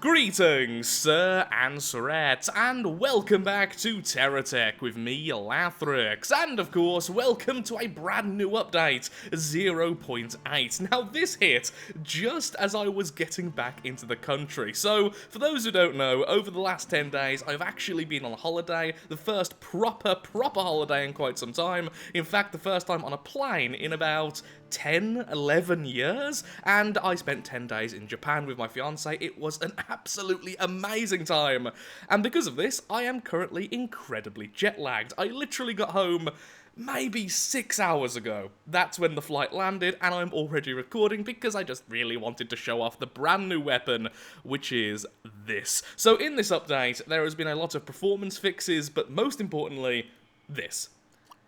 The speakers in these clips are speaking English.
Greetings, sir and sirettes, and welcome back to Terratech with me, Lathrix, and of course, welcome to a brand new update, 0.8. Now, this hit just as I was getting back into the country. So, for those who don't know, over the last 10 days, I've actually been on a holiday, the first proper holiday in quite some time. In fact, the first time on a plane in about 10, 11 years, and I spent 10 days in Japan with my fiance. It was an absolutely amazing time, and because of this, I am currently incredibly jet-lagged. I literally got home maybe 6 hours ago. That's when the flight landed, and I'm already recording because I just really wanted to show off the brand new weapon, which is this. So in this update, there has been a lot of performance fixes, but most importantly, this.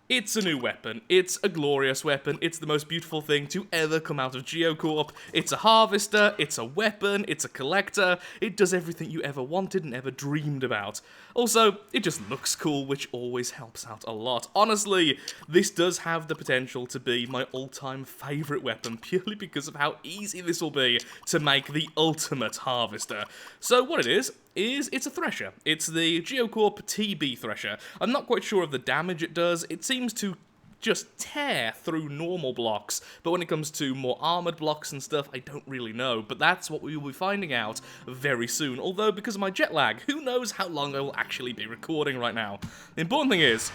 It's a new weapon, it's a glorious weapon, it's the most beautiful thing to ever come out of Geocorp. It's a harvester, it's a weapon, it's a collector, it does everything you ever wanted and ever dreamed about. Also, it just looks cool, which always helps out a lot. Honestly, this does have the potential to be my all-time favourite weapon, purely because of how easy this will be to make the ultimate harvester. So what it is it's a Thresher. It's the Geocorp TB Thresher. I'm not quite sure of the damage it does. It seems to just tear through normal blocks, but when it comes to more armoured blocks and stuff, I don't really know, but that's what we will be finding out very soon, although because of my jet lag, who knows how long I will actually be recording right now. The important thing is,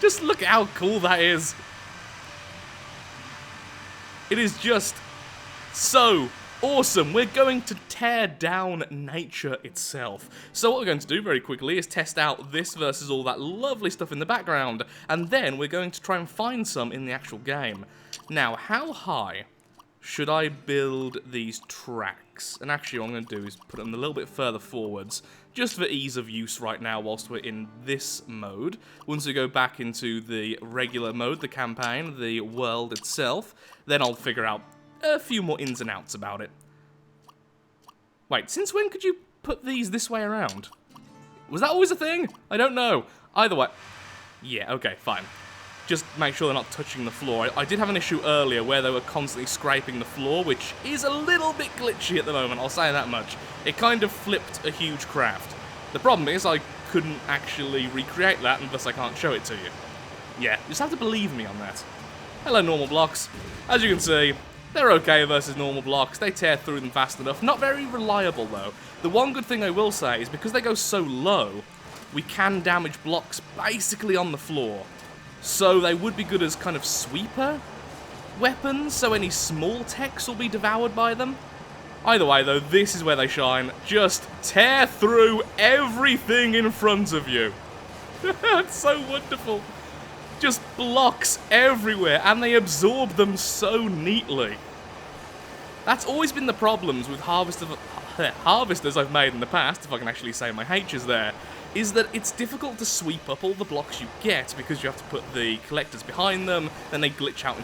just look at how cool that is. It is just so awesome. We're going to tear down nature itself. So what we're going to do very quickly is test out this versus all that lovely stuff in the background, and then we're going to try and find some in the actual game. Now, how high should I build these tracks? And actually what I'm going to do is put them a little bit further forwards, just for ease of use right now whilst we're in this mode. Once we go back into the regular mode, the campaign, the world itself, then I'll figure out a few more ins and outs about it. Wait, since when could you put these this way around? Was that always a thing? I don't know. Either way. Yeah, okay, fine. Just make sure they're not touching the floor. I did have an issue earlier where they were constantly scraping the floor, which is a little bit glitchy at the moment, I'll say that much. It kind of flipped a huge craft. The problem is I couldn't actually recreate that, and thus I can't show it to you. Yeah, you just have to believe me on that. Hello, normal blocks. As you can see, they're okay versus normal blocks. They tear through them fast enough. Not very reliable, though. The one good thing I will say is because they go so low, we can damage blocks basically on the floor. So they would be good as kind of sweeper weapons, so any small techs will be devoured by them. Either way, though, this is where they shine. Just tear through everything in front of you. It's so wonderful. Just blocks everywhere, and they absorb them so neatly. That's always been the problems with harvesters I've made in the past, if I can actually say my H's there, is that it's difficult to sweep up all the blocks you get because you have to put the collectors behind them, then they glitch out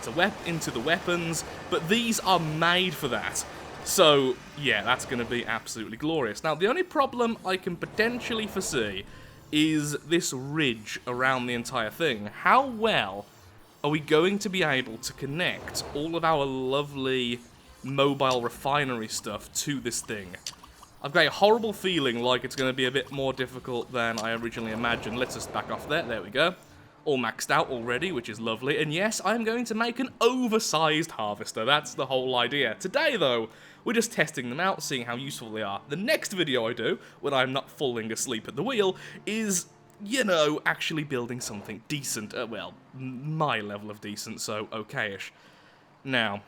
into the weapons, but these are made for that. So, yeah, that's going to be absolutely glorious. Now, the only problem I can potentially foresee is this ridge around the entire thing. How well are we going to be able to connect all of our lovely mobile refinery stuff to this thing? I've got a horrible feeling like it's going to be a bit more difficult than I originally imagined. Let's just back off there. There we go. All maxed out already, which is lovely. And yes, I'm going to make an oversized harvester. That's the whole idea. Today, though, we're just testing them out, seeing how useful they are. The next video I do, when I'm not falling asleep at the wheel, is, you know, actually building something decent. Well, my level of decent, so okay-ish. Now,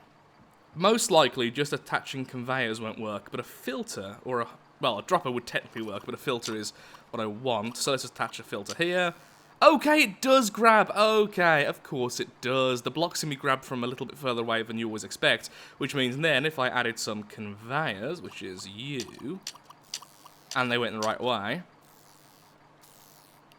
most likely just attaching conveyors won't work, but a filter, or a dropper would technically work, but a filter is what I want. So let's just attach a filter here. Okay, it does grab. Okay, of course it does. The blocks can be grabbed from a little bit further away than you always expect, which means then if I added some conveyors, which is you, and they went the right way.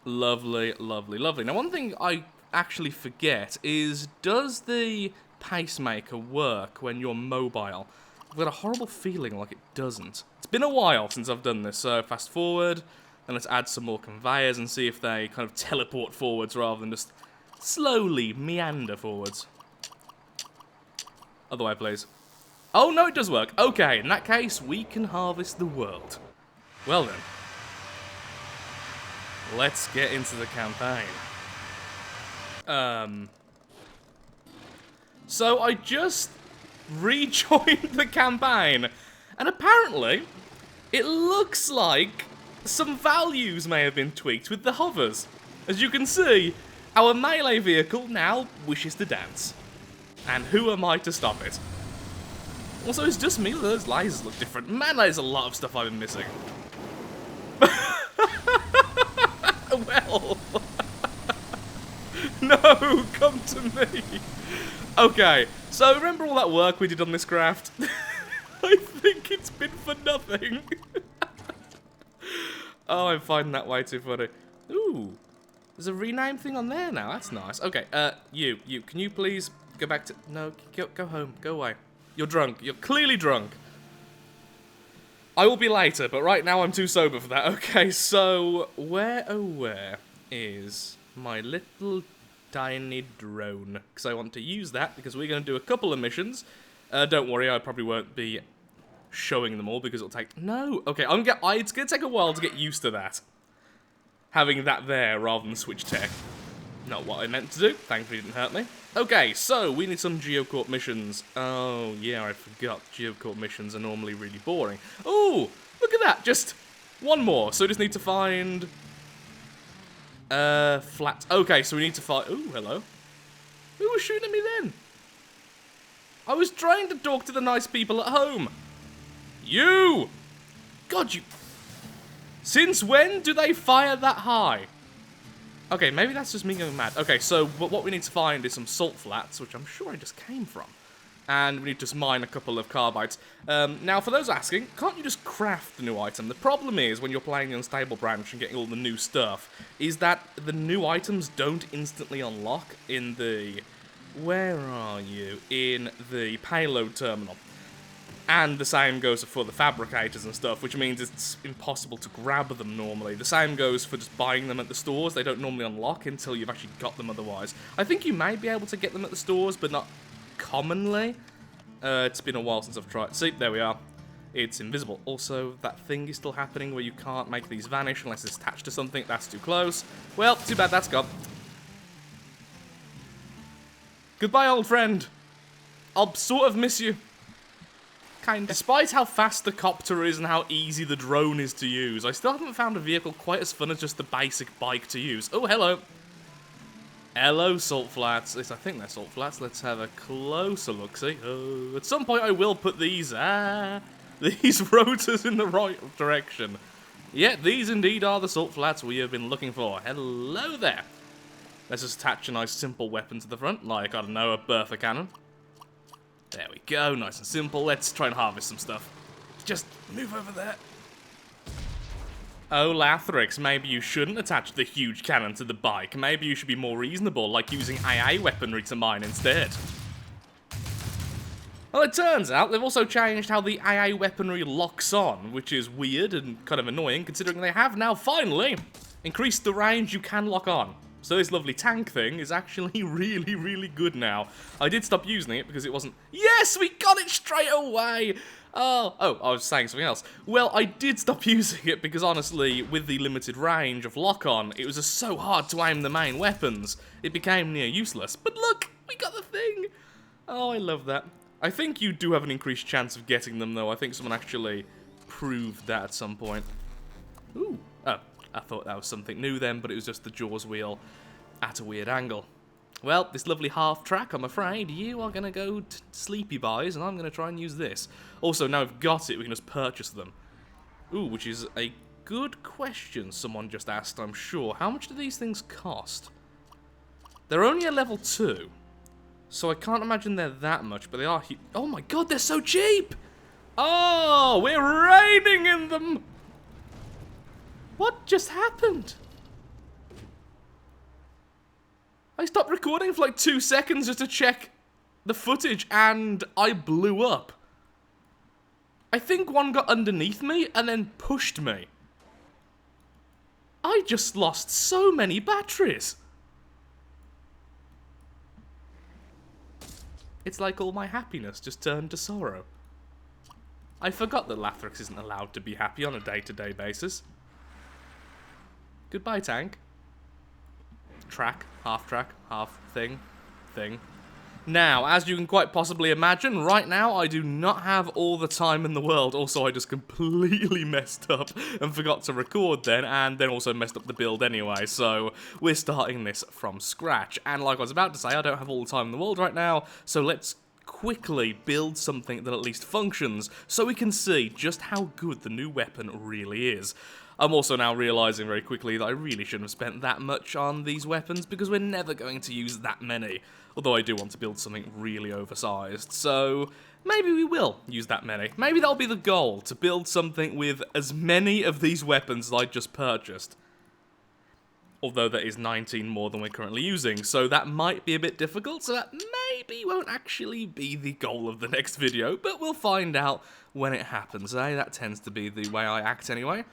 Lovely, lovely, lovely. Now, one thing I actually forget is, does the pacemaker work when you're mobile? I've got a horrible feeling like it doesn't. It's been a while since I've done this, so fast forward. And let's add some more conveyors and see if they kind of teleport forwards rather than just slowly meander forwards. Other way, please. Oh, no, it does work. Okay, in that case, we can harvest the world. Well then. Let's get into the campaign. So I just rejoined the campaign, and apparently, it looks like some values may have been tweaked with the hovers. As you can see, our melee vehicle now wishes to dance. And who am I to stop it? Also, it's just me that those lasers look different. Man, there's a lot of stuff I've been missing. Well... No, come to me. Okay, so remember all that work we did on this craft? I think it's been for nothing. Oh, I'm finding that way too funny. Ooh, there's a rename thing on there now. That's nice. Okay, you, can you please go back to... No, go home. Go away. You're drunk. You're clearly drunk. I will be later, but right now I'm too sober for that. Okay, so where, oh where is my little tiny drone? Because I want to use that because we're going to do a couple of missions. Don't worry, I probably won't be showing them all because it'll take... No! Okay, it's going to take a while to get used to that. Having that there rather than switch tech. Not what I meant to do. Thankfully it didn't hurt me. Okay, so we need some Geocorp missions. Oh, yeah, I forgot. Geocorp missions are normally really boring. Oh, look at that. Just one more. So we just need to find... flat. Okay, so we need to find... Ooh, hello. Who was shooting at me then? I was trying to talk to the nice people at home. You! God, you... Since when do they fire that high? Okay, maybe that's just me going mad. Okay, so what we need to find is some salt flats, which I'm sure I just came from. And we need to just mine a couple of carbides. Now, for those asking, can't you just craft the new item? The problem is, when you're playing the Unstable branch and getting all the new stuff, is that the new items don't instantly unlock in the... Where are you? In the payload terminal. And the same goes for the fabricators and stuff, which means it's impossible to grab them normally. The same goes for just buying them at the stores. They don't normally unlock until you've actually got them otherwise. I think you may be able to get them at the stores, but not commonly. It's been a while since I've tried. See, there we are. It's invisible. Also, that thing is still happening where you can't make these vanish unless it's attached to something. That's too close. Well, too bad that's gone. Goodbye, old friend. I'll sort of miss you. Kinda. Despite how fast the copter is and how easy the drone is to use, I still haven't found a vehicle quite as fun as just the basic bike to use. Oh, hello. Hello, salt flats. At least I think they're salt flats. Let's have a closer look-see. Oh, at some point I will put these rotors in the right direction. Yeah, these indeed are the salt flats we have been looking for. Hello there. Let's just attach a nice simple weapon to the front, like, I don't know, a Bertha cannon. There we go, nice and simple. Let's try and harvest some stuff. Just move over there. Oh, Lathrix, maybe you shouldn't attach the huge cannon to the bike. Maybe you should be more reasonable, like using AA weaponry to mine instead. Well, it turns out they've also changed how the AA weaponry locks on, which is weird and kind of annoying, considering they have now finally increased the range you can lock on. So this lovely tank thing is actually really, really good now. I did stop using it because it wasn't... Yes, we got it straight away! Oh, I was saying something else. Well, I did stop using it because, honestly, with the limited range of lock-on, it was just so hard to aim the main weapons. It became near useless. But look, we got the thing! Oh, I love that. I think you do have an increased chance of getting them, though. I think someone actually proved that at some point. Ooh. Oh, I thought that was something new then, but it was just the Jaws wheel at a weird angle. Well, this lovely half-track, I'm afraid, you are going to go to Sleepy Buys, and I'm going to try and use this. Also, now we've got it, we can just purchase them. Ooh, which is a good question someone just asked, I'm sure. How much do these things cost? They're only a level 2, so I can't imagine they're that much, but they are... Oh my god, they're so cheap! Oh, we're raining in them! What just happened? I stopped recording for like 2 seconds just to check the footage, and I blew up. I think one got underneath me and then pushed me. I just lost so many batteries. It's like all my happiness just turned to sorrow. I forgot that Lathrix isn't allowed to be happy on a day-to-day basis. Goodbye, tank. Track, half thing. Now, as you can quite possibly imagine, right now I do not have all the time in the world. Also, I just completely messed up and forgot to record then, and then also messed up the build anyway, so we're starting this from scratch. And like I was about to say, I don't have all the time in the world right now, so let's quickly build something that at least functions, so we can see just how good the new weapon really is. I'm also now realising very quickly that I really shouldn't have spent that much on these weapons, because we're never going to use that many. Although I do want to build something really oversized, so maybe we will use that many. Maybe that'll be the goal, to build something with as many of these weapons as I just purchased. Although that is 19 more than we're currently using, so that might be a bit difficult, so that maybe won't actually be the goal of the next video, but we'll find out when it happens, eh? That tends to be the way I act anyway.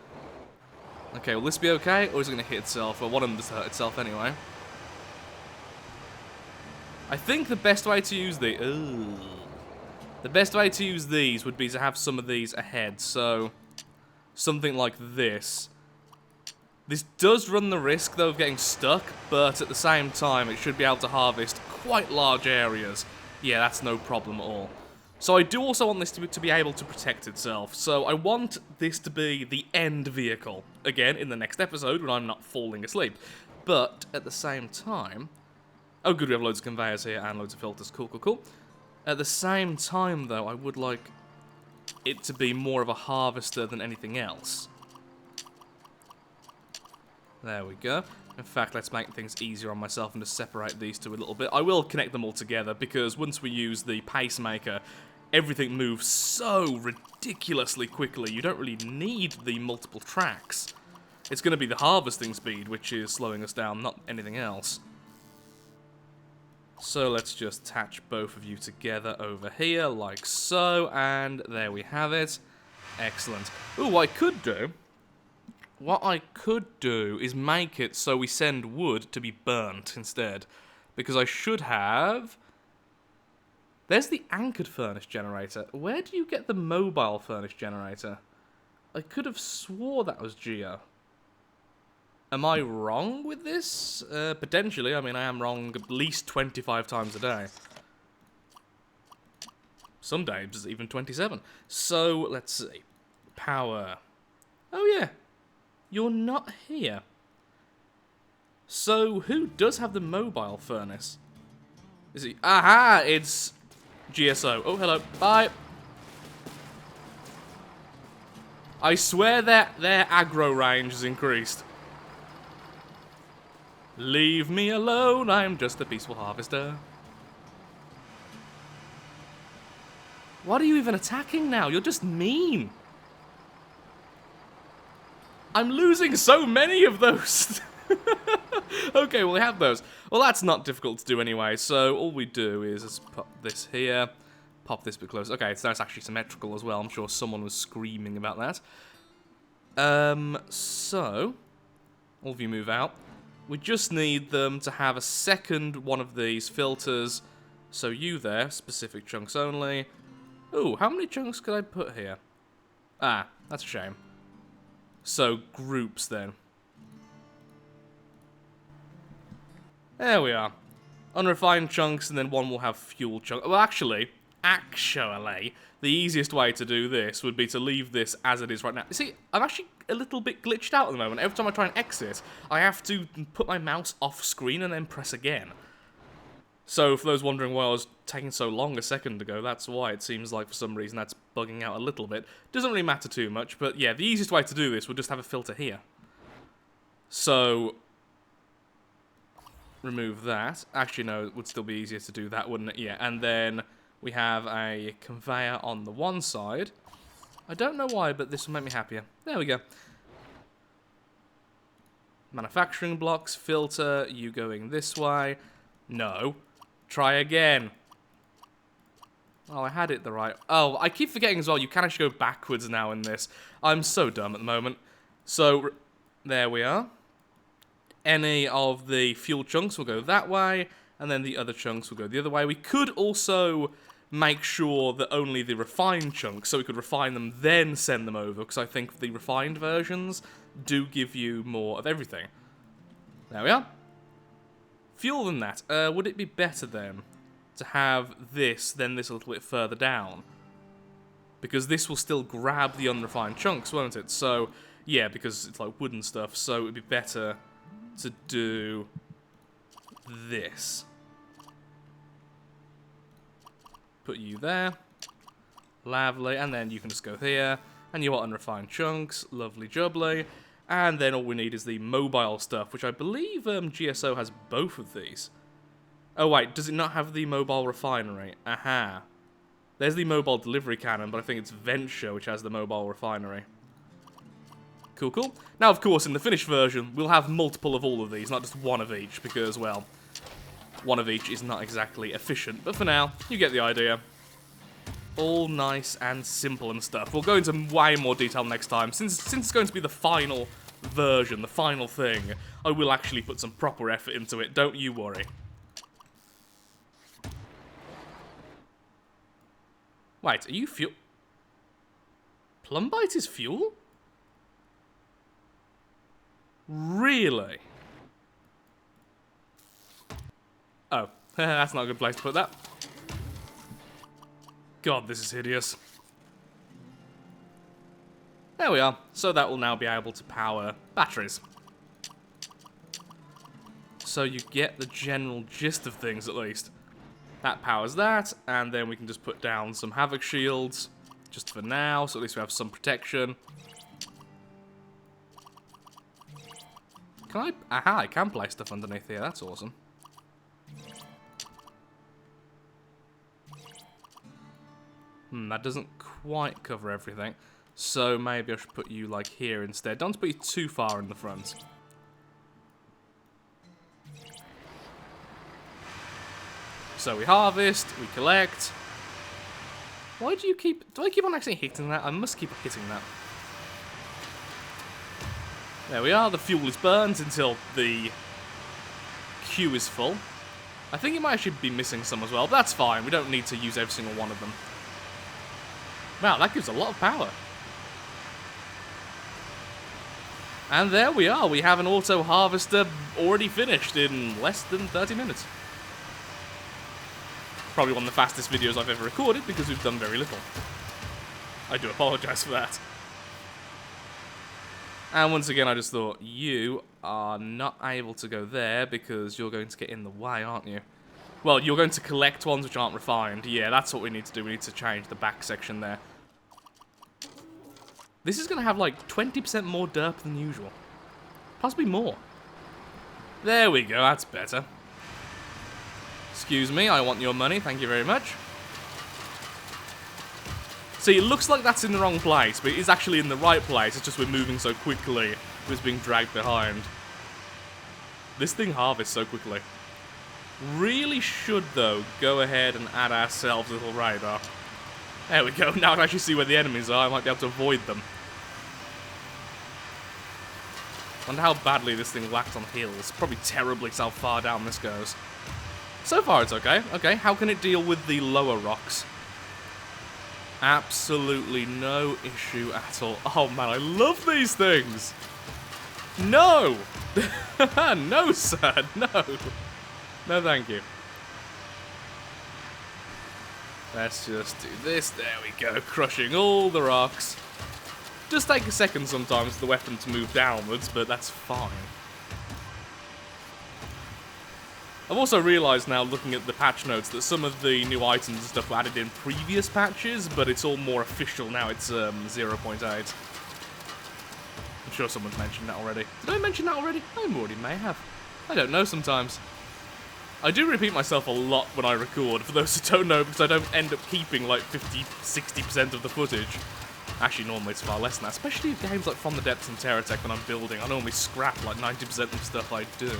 Okay, will this be okay, or is it going to hit itself? Well, one of them does hurt itself anyway. I think the best way to use the best way to use these would be to have some of these ahead, so something like this. This does run the risk, though, of getting stuck, but at the same time, it should be able to harvest quite large areas. Yeah, that's no problem at all. So I do also want this to be able to protect itself, so I want this to be the end vehicle, again, in the next episode, when I'm not falling asleep. But, at the same time... Oh good, we have loads of conveyors here and loads of filters, cool. At the same time, though, I would like it to be more of a harvester than anything else. There we go. In fact, let's make things easier on myself and just separate these two a little bit. I will connect them all together, because once we use the pacemaker, everything moves so ridiculously quickly, you don't really need the multiple tracks. It's going to be the harvesting speed which is slowing us down, not anything else. So let's just attach both of you together over here, like so, and there we have it. Excellent. Ooh, what I could do is make it so we send wood to be burnt instead. Because I should have... There's the anchored furnace generator. Where do you get the mobile furnace generator? I could have swore that was Geo. Am I wrong with this? Potentially. I mean, I am wrong at least 25 times a day. Some days, even 27. So, let's see. Power. Oh, yeah. You're not here. So, who does have the mobile furnace? Is he? Aha! It's GSO. Oh, hello. Bye. I swear that their aggro range has increased. Leave me alone, I'm just a peaceful harvester. What are you even attacking now? You're just mean. I'm losing so many of those. Okay, well, we have those. Well, that's not difficult to do anyway, so all we do is just pop this here, pop this a bit closer. Okay, so that's actually symmetrical as well. I'm sure someone was screaming about that. So, all of you move out. We just need them to have a second one of these filters. So you there, specific chunks only. Ooh, how many chunks could I put here? Ah, that's a shame. So, groups then. There we are. Unrefined chunks, and then one will have fuel chunks. Well, actually, the easiest way to do this would be to leave this as it is right now. You see, I'm actually a little bit glitched out at the moment. Every time I try and exit, I have to put my mouse off screen and then press again. So, for those wondering why I was taking so long a second ago, that's why it seems like for some reason that's bugging out a little bit. Doesn't really matter too much, but yeah, the easiest way to do this would just have a filter here. So, remove that. Actually, no, it would still be easier to do that, wouldn't it? Yeah, and then we have a conveyor on the one side. I don't know why, but this will make me happier. There we go. Manufacturing blocks, filter, you going this way. No. Try again. Oh, I had it the right... Oh, I keep forgetting as well, you can actually go backwards now in this. I'm so dumb at the moment. So, there we are. Any of the fuel chunks will go that way, and then the other chunks will go the other way. We could also make sure that only the refined chunks, so we could refine them, then send them over, because I think the refined versions do give you more of everything. There we are. Fuel than that. Would it be better then to have this, then this a little bit further down? Because this will still grab the unrefined chunks, won't it? So, yeah, because it's like wooden stuff, so it would be better to do this. Put you there. Lovely. And then you can just go here. And you want unrefined chunks. Lovely jubbly. And then all we need is the mobile stuff, which I believe GSO has both of these. Oh, wait. Does it not have the mobile refinery? Aha. There's the mobile delivery cannon, but I think it's Venture which has the mobile refinery. Cool, cool. Now, of course, in the finished version, we'll have multiple of all of these, not just one of each, because, well, one of each is not exactly efficient. But for now, you get the idea. All nice and simple and stuff. We'll go into way more detail next time. Since it's going to be the final version, the final thing, I will actually put some proper effort into it, don't you worry. Wait, are you fuel? Plumbite is fuel? Really? Oh, that's not a good place to put that. God, this is hideous. There we are. So that will now be able to power batteries. So you get the general gist of things, at least. That powers that, and then we can just put down some Havoc shields, just for now, so at least we have some protection. Can I... Aha, I can place stuff underneath here, that's awesome. That doesn't quite cover everything, so maybe I should put you, like, here instead. Don't put you too far in the front. So we harvest, we collect. Why do you keep... Do I keep on actually hitting that? I must keep hitting that. There we are, the fuel is burned until the queue is full. I think it might actually be missing some as well, but that's fine. We don't need to use every single one of them. Wow, that gives a lot of power. And there we are. We have an auto harvester already finished in less than 30 minutes. Probably one of the fastest videos I've ever recorded because we've done very little. I do apologise for that. And once again, I just thought, you are not able to go there because you're going to get in the way, aren't you? Well, you're going to collect ones which aren't refined. Yeah, that's what we need to do. We need to change the back section there. This is going to have like 20% more derp than usual. Possibly more. There we go, that's better. Excuse me, I want your money, thank you very much. See, it looks like that's in the wrong place, but it is actually in the right place. It's just we're moving so quickly, it was being dragged behind. This thing harvests so quickly. Really should, though, go ahead and add ourselves a little radar. There we go, now I can actually see where the enemies are, I might be able to avoid them. Wonder how badly this thing whacked on hills. Probably terribly how far down this goes. So far it's okay. Okay, how can it deal with the lower rocks? Absolutely no issue at all. Oh man, I love these things! No! No, sir, no! No, thank you. Let's just do this. There we go, crushing all the rocks. Does take a second sometimes for the weapon to move downwards, but that's fine. I've also realised now, looking at the patch notes, that some of the new items and stuff were added in previous patches, but it's all more official now. It's 0.8. I'm sure someone's mentioned that already. Did I mention that already? I already may have. I don't know sometimes. I do repeat myself a lot when I record, for those who don't know, because I don't end up keeping like 50-60% of the footage. Actually, normally it's far less than that, especially with games like From the Depths and Terratech when I'm building. I normally scrap like 90% of the stuff I do.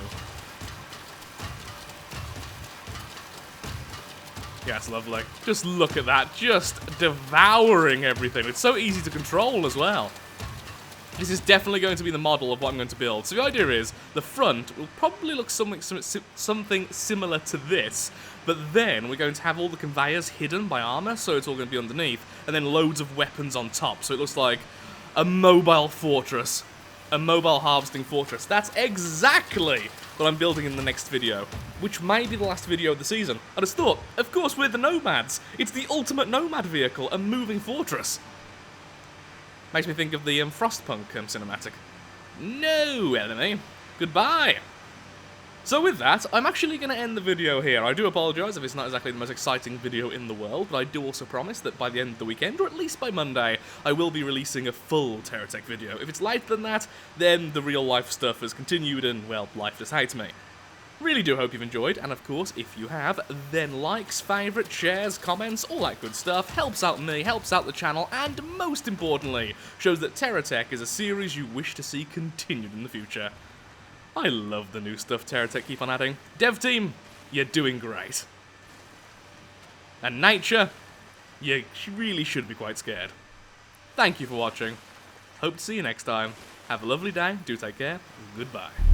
Yeah, it's lovely. Just look at that, just devouring everything. It's so easy to control as well. This is definitely going to be the model of what I'm going to build. So the idea is, the front will probably look something similar to this, but then we're going to have all the conveyors hidden by armor, so it's all going to be underneath, and then loads of weapons on top, so it looks like a mobile fortress. A mobile harvesting fortress. That's exactly what I'm building in the next video, which may be the last video of the season. I just thought, of course, we're the Nomads. It's the ultimate Nomad vehicle, a moving fortress. Makes me think of the Frostpunk cinematic. No, enemy. Goodbye. So with that, I'm actually going to end the video here. I do apologise if it's not exactly the most exciting video in the world, but I do also promise that by the end of the weekend, or at least by Monday, I will be releasing a full Terratech video. If it's later than that, then the real life stuff has continued and, well, life just hates me. Really do hope you've enjoyed, and of course, if you have, then likes, favourites, shares, comments, all that good stuff helps out me, helps out the channel, and most importantly, shows that Terratech is a series you wish to see continued in the future. I love the new stuff Terratech keep on adding. Dev team, you're doing great. And nature, you really should be quite scared. Thank you for watching. Hope to see you next time. Have a lovely day, do take care, goodbye.